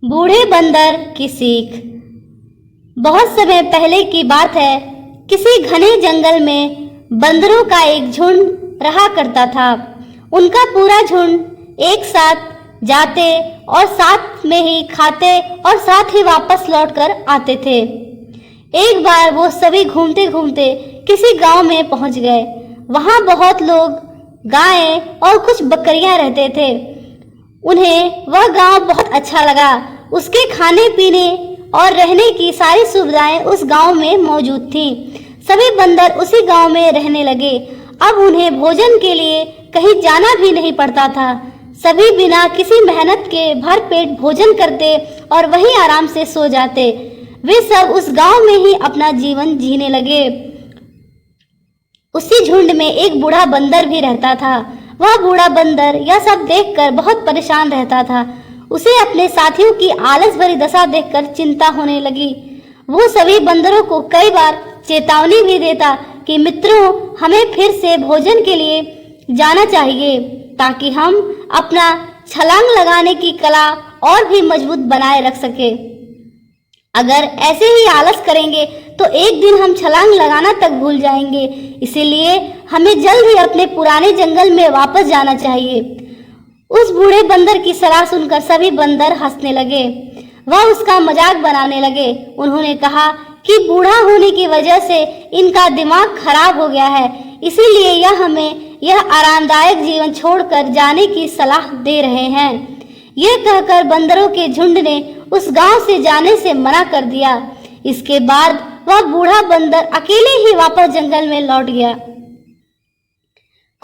बूढ़े बंदर की सीख। बहुत समय पहले की बात है। किसी घने जंगल में बंदरों का एक झुंड रहा करता था। उनका पूरा झुंड एक साथ जाते और साथ में ही खाते और साथ ही वापस लौटकर आते थे। एक बार वो सभी घूमते घूमते किसी गांव में पहुंच गए। वहां बहुत लोग, गायें और कुछ बकरियां रहते थे। उन्हें वह गांव बहुत अच्छा लगा। उसके खाने पीने और रहने की सारी सुविधाएं उस गांव में मौजूद थीं। सभी बंदर उसी गांव में रहने लगे। अब उन्हें भोजन के लिए कहीं जाना भी नहीं पड़ता था। सभी बिना किसी मेहनत के भरपेट भोजन करते और वहीं आराम से सो जाते। वे सब उस गांव में ही अपना जीवन जीने लगे। उसी झुंड में एक बूढ़ा बंदर भी रहता था। वह बूढ़ा बंदर यह सब देखकर बहुत परेशान रहता था। उसे अपने साथियों की आलस भरी दशा देखकर चिंता होने लगी। वो सभी बंदरों को कई बार चेतावनी भी देता कि मित्रों, हमें फिर से भोजन के लिए जाना चाहिए ताकि हम अपना छलांग लगाने की कला और भी मजबूत बनाए रख सके। अगर ऐसे ही आलस करेंगे तो एक दिन हम छलांग लगाना तक भूल जाएंगे। इसीलिए हमें जल्द ही अपने पुराने जंगल में वापस जाना चाहिए। उस बूढ़े बंदर की सलाह सुनकर सभी बंदर हंसने लगे। वह उसका मजाक बनाने लगे। उन्होंने कहा कि बूढ़ा होने की वजह से इनका दिमाग खराब हो गया है, इसीलिए यह हमें यह आरामदायक जीवन छोड़कर जाने की सलाह दे रहे हैं। यह कहकर बंदरों के झुंड ने उस गांव से जाने से मना कर दिया। इसके बाद वह बूढ़ा बंदर अकेले ही वापस जंगल में लौट गया।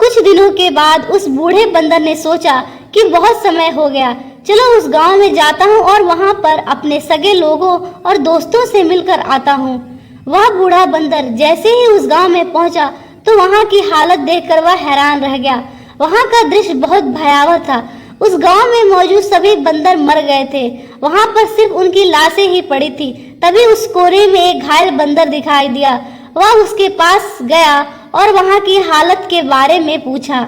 कुछ दिनों के बाद उस बूढ़े बंदर ने सोचा कि बहुत समय हो गया, चलो उस गांव में जाता हूँ और वहां पर अपने सगे लोगों और दोस्तों से मिलकर आता हूँ। वह बूढ़ा बंदर जैसे ही उस गांव में पहुंचा तो वहां की हालत देखकर वह हैरान रह गया। वहां का दृश्य बहुत भयावह था। उस गांव में मौजूद सभी बंदर मर गए थे। वहां पर सिर्फ उनकी लाशें ही पड़ी थी। तभी उस कोने में एक घायल बंदर दिखाई दिया। वह उसके पास गया और वहां की हालत के बारे में पूछा।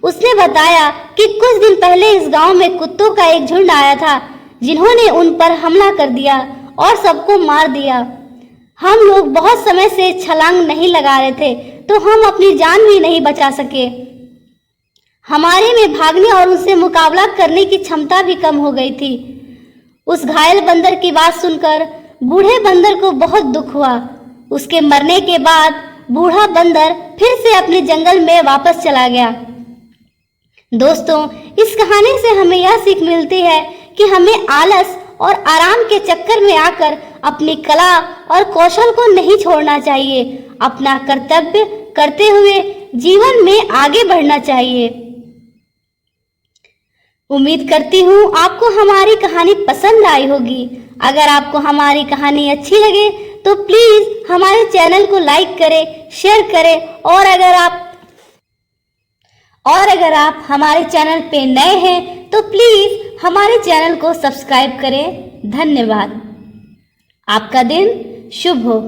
उसने बताया कि कुछ दिन पहले इस गांव में कुत्तों का एक झुंड आया था, जिन्होंने उन पर हमला कर दिया और सबको मार दिया। हम लोग बहुत समय से छलांग नहीं लगा रहे थे, तो हम अपनी जान भी नहीं बचा सके। हमारे में भागने और उनसे मुकाबला करने की क्षमता भी कम हो गई थी। उस घायल बंदर की बात सुनकर बूढ़े बंदर को बहुत दुख हुआ। उसके मरने के बाद बूढ़ा बंदर फिर से अपने जंगल में वापस चला गया। दोस्तों, इस कहानी से हमें यह सीख मिलती है कि हमें आलस और आराम के चक्कर में आकर अपनी कला और कौशल को नहीं छोड़ना चाहिए। अपना कर्तव्य करते हुए जीवन में आगे बढ़ना चाहिए। उम्मीद करती हूँ आपको हमारी कहानी पसंद आई होगी। अगर आपको हमारी कहानी अच्छी लगे तो प्लीज हमारे चैनल को लाइक करें, शेयर करें और अगर आप हमारे चैनल पे नए हैं तो प्लीज हमारे चैनल को सब्सक्राइब करें। धन्यवाद। आपका दिन शुभ हो।